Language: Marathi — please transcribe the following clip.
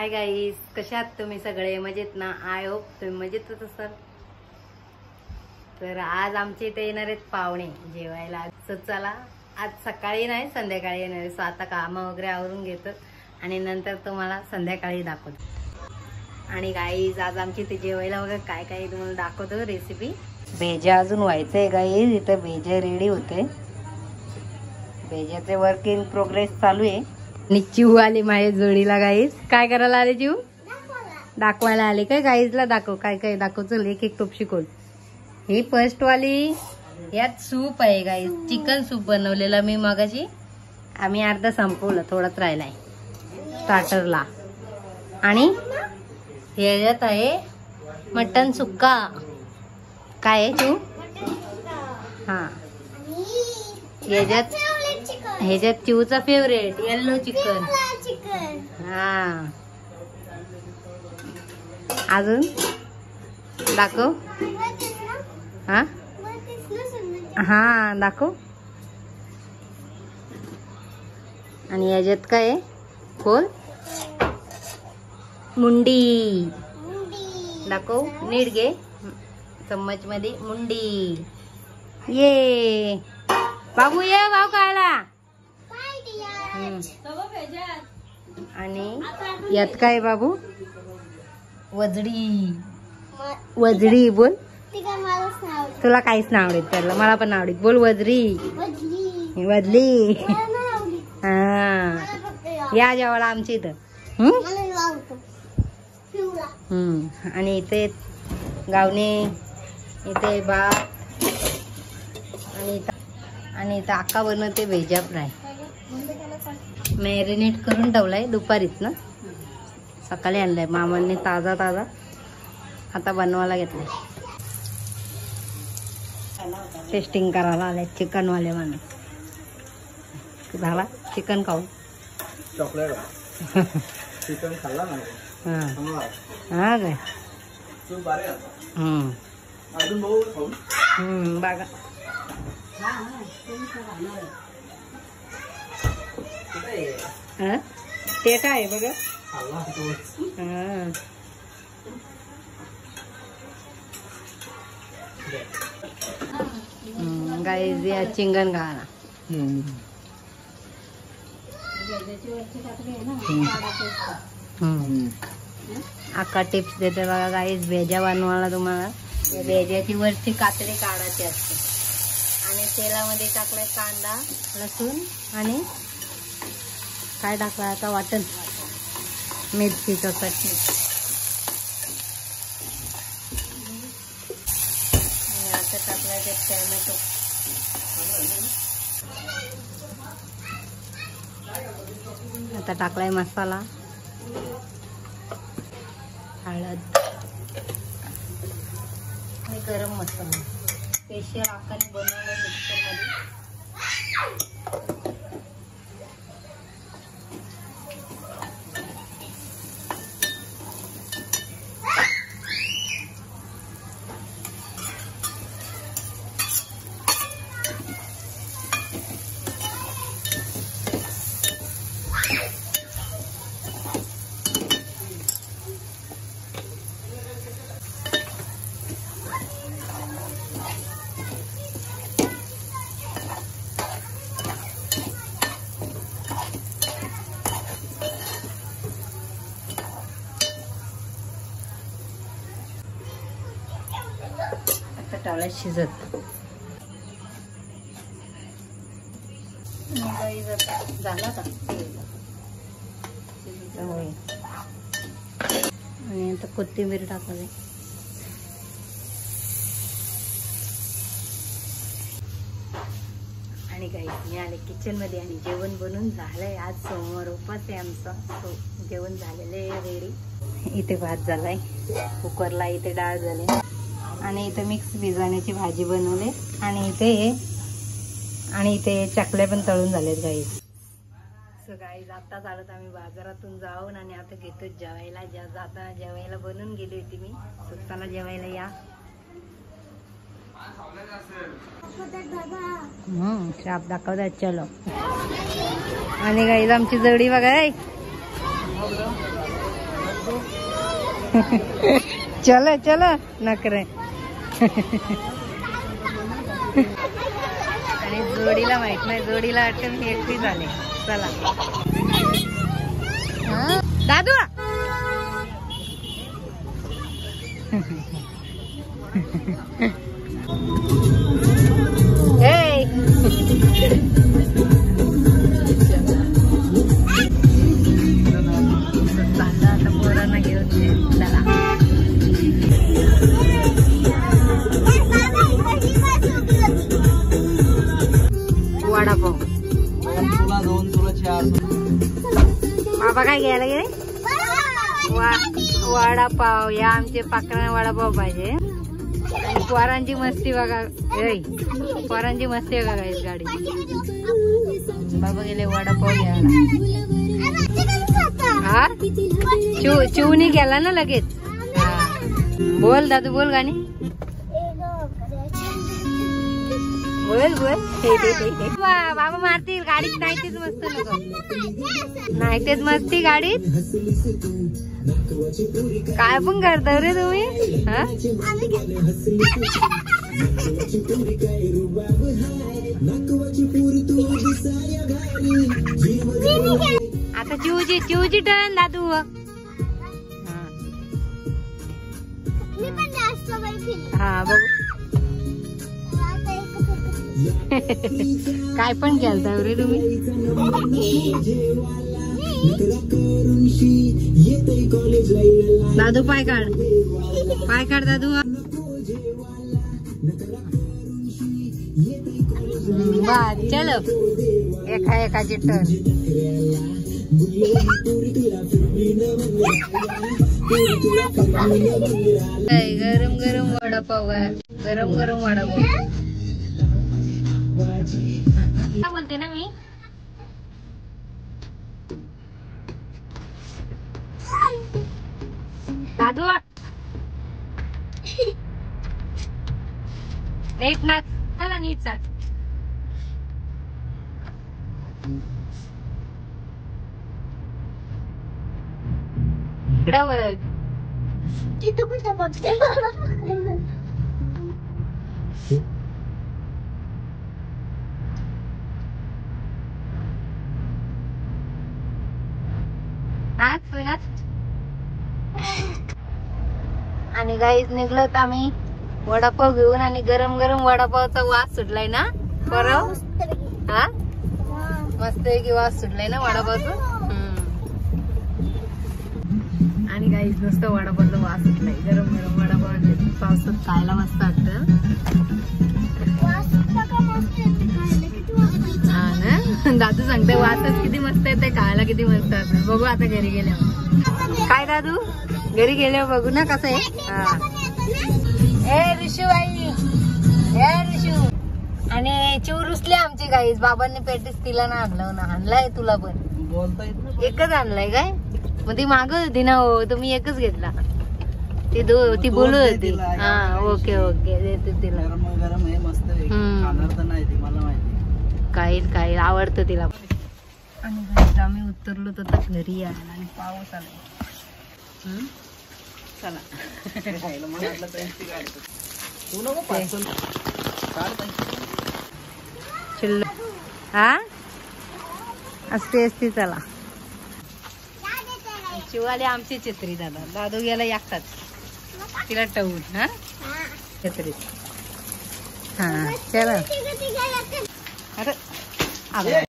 हाय गाईस, कशा आहात तुम्ही सगळे? मजेत ना? आय होप तुम्ही मजेतच असाल. तर आज आमच्या इथे येणार आहेत पाहुणे जेवायला. चला आज सकाळी नाही संध्याकाळी येणार आहे. आता कामं वगैरे आवरून घेतो आणि नंतर तुम्हाला संध्याकाळी दाखवतो. आणि गाईस आज आमच्या इथे जेवायला वगैरे काय काय तुम्हाला दाखवतो रेसिपी. भेजा अजून व्हायचंय गाईस, इथं भेजा रेडी होते. भेजाचे वर्क इन प्रोग्रेस चालू आहे. आणि चिऊ आली माझ्या जोडीला. गाईस काय करायला आले चिऊ? दाखवायला आले काय? गाईजला दाखव काय काय दाखव. चल एक एक टोप शिकवल. ही फर्स्ट वाली, यात सूप आहे गाईस. चिकन सूप बनवलेला मी मगाशी. आम्ही अर्धा संपवलं, थोडाच राहिलाय स्टार्टरला. आणि ह्याच्यात आहे मटन सुक्का. काय आहे चिऊ? हा ह्याच्यात चिऊचा फेवरेट येल्लो चिकन. हा अजून दाखव. हा हा दाखव. आणि याच्यात काय आहे? खोल मुंडी दाखव. नीट घे चम्मच मध्ये मुंडी. ये बाबू ये भाऊ खायला. आणि यात काय बाबू? वजडी. वजडी बोल. तुला काहीच नाही आवडेल, त्याला मला पण आवडेल. बोल वजरी. वजली. हा या जेवायला आमच्या इथं. आणि इथे गावणे, इथे भात आणि इथं आका बनवते भेजा फ्राय. मॅरिनेट करून ठेवलाय दुपारीच ना, सकाळी आणलाय मामांनी ताजा ताजा. आता बनवायला घेतलाय. टेस्टिंग करायला आलाय चिकन वाले माणूस. झाला चिकन खाऊन? चॉकलेट चिकन खाल्ला ना. हा काय? अजून भाऊ खाऊन बघा. ते काय बघा. गाईज या चिंगण घाला. आका टिप्स देते बघा गाईज भेजा बनवायला तुम्हाला. भेजाची वरची कातडी काढायची असते. आणि तेलामध्ये टाकलाय कांदा, लसूण आणि काय टाकलं आता? वाटण, मिरचीचं चटणी. आणि आता टाकलाय ते टॅमॅटो. आता टाकलाय मसाला, हळद आणि गरम मसाला. स्पेशल आकाने बनवलं मिक्सरमध्ये. टाळा शिजत. झाला का? आणि आता कोथिंबीर टाकावी. आणि काही मी आले किचन मध्ये आणि जेवण बनवून झालंय. आज सोमवार उपास आहे आमचा. जेवण झालेलं आहे रेडी. इथे भात झालाय कुकरला, इथे डाळ झाली आणि इथे मिक्स बिजाण्याची भाजी बनवली. आणि इथे चकल्या पण तळून झालेत गाईज. सो गाईज आत्ताच आलोत आम्ही बाजारातून जाऊन आणि आता घेतो जेवायला. आता जेवायला बनवून गेली होती मी. स्वतःला जेवायला या. शाप दाखवतात. चलो. आणि गाईज आमची जोडी बघा. चलो चलो नखरे. आणि जोडीला माहित नाही, जोडीला वाटतं मी एकटी झाले. चला दादू. आता पोरांना घेऊन चला. वडापाव. तुला 2 तुला 4. बाबा काय घ्यायला गेले? वडापाव. या आमचे पाकळ्या वडापाव पाहिजे. आणि पोरांची मस्ती बघा. पोरांची मस्ती बघा गाईस गाडी. बाबा गेले वडापाव घ्यायला. हा चिवणी गेला ना लगेच. बोल दादू बोल गाणी. बोल बोल. बाबा मारतील गाडीत. नाही तेच मस्त नको. नाही तेच मस्ती गाडीत. काय पण करता रे तुम्ही. आता चिवची टर्न दादू. हा बघू. काय पण केलता रे तुम्ही. दादू पाय काढ. पाय काढ दादू. बस चलो. एकाची टर्न. गरम गरम वडापाव आहे. गरम गरम वडापाव. काय बोलते ना मी. दादू नीट नाच. चला नीट चाल. आणि गाईज निघलोत आम्ही वडापाव घेऊन. आणि गरम गरम वडापावचा वास सुटलाय ना परव. हा मस्त पैकी वास सुटलाय ना वडापावचा. आणि गाईज नुसतं वडापावचा वास सुटलाय. गरम गरम वडापाव पावसात खायला मस्त वाटत. हा ना दादू सांगते वासच किती मस्त येते. खायला किती मस्त असत. बघू आता घरी गेल्यावर. काय दादू घरी गेल्यावर बघू ना कसं आहे. ए ऋषूबाई. ए ऋषू. आणि चिव रुसले आमची गाईज. बाबांनी पेटीस तिला ना आणलं ना. आणलाय तुला पण. बोलता येत ना. एकच आणलाय काय. मग ती मागत होती ना. हो तुम्ही एकच घेतला. ती बोलू होती. हा ओके ओके देते तिला. गरम आहे मस्त. खाणार तर नाही ती मला माहिती. काही आवडतं तिला. आणि आम्ही उतरलो तर घरी यायला. आणि पाऊस आला. चला हा असते असते. चला शिवाली आमची छत्री. दादा दादू गेला एकटाच. तिला टवून. हा छत्रीत. हा चला. अरे